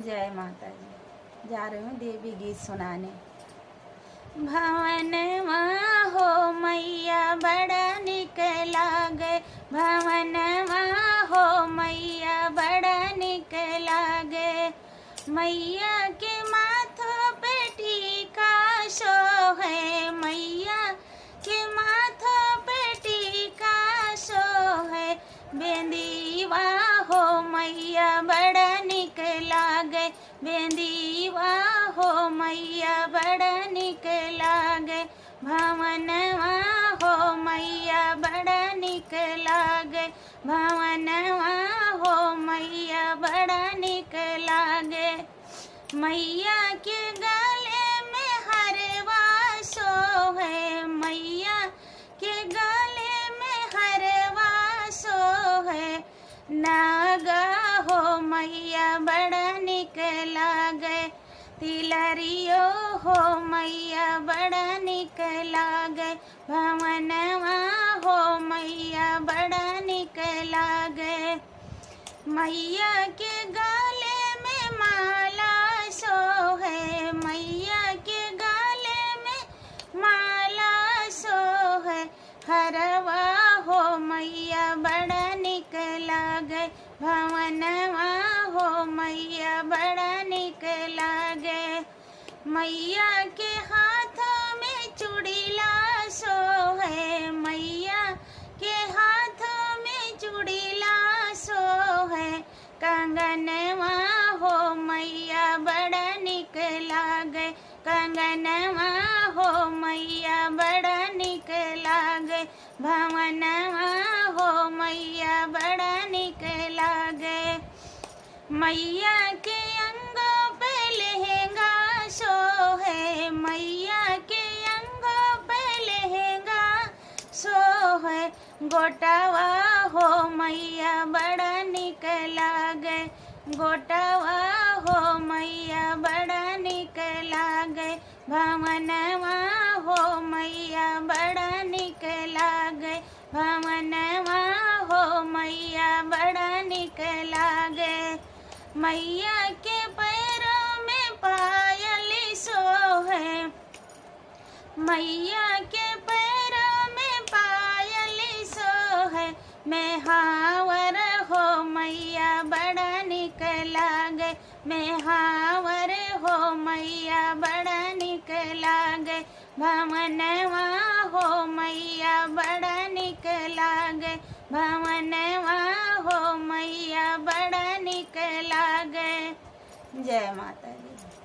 जय माता दी। जा रही हूँ देवी गीत सुनाने। भवनवा हो मैया बड़ा निक लागे, भवनवा हो मैया बड़ा निक लागे। मैया के माथों पे टीका शोहे, मैया के माथों पे टीका शोहे। बेंदीवा हो मैया बड़ा निक लागे, बेंदीवा हो मैया बड़ा निक लागे। भवनवा हो मैया बड़ा निक लागे, भवनवा हो मैया बड़ा निक लागे। मैया के गले में हरवा सोहे, मैया के गले में हरवा सोहे। नागा हो मैया बड़ा निक लागे, तिलरियो हो मैया बड़ा निक लागे। भवनवा हो मैया बड़ा निक लागे। मैया के गले में माला सोहे, मैया के गले में माला सोहे। हरवा हो मैया बड़ा निक लागे, भवनवा हो मैया बड़ा निक लागे। मैया के हाथों में चूड़ीला सोहे, मैया के हाथों में चूड़ीला सोहे। कंगनवा हो मैया बड़ा निक लागे, कंगनवा हो मैया बड़ा निक लागे। भवनवा हो मैया बड़ा निक लागे। मैया के अंगों पे लहंगा सोहे, मैया के अंगों पे लहंगा सोहे। गोटावा हो मैया बड़ा निक लागे, गोटावा हो मैया बड़ा निक लागे। भवनवा हो मैया बड़ा निक लागे, भवनवा हो मैया बड़ा निक लागे। मैया के पैरों में पायल सोहे, मैया के पैरों में पायल सोहे। मैं हावर हो मैया बड़ा निक लागे, मैं हावर हो मैया बड़ा निक लागे। भवनवा हो मैया बड़ा निक लागे, भवनवा हो मैया बड़ा निक लागे। जय माता दी।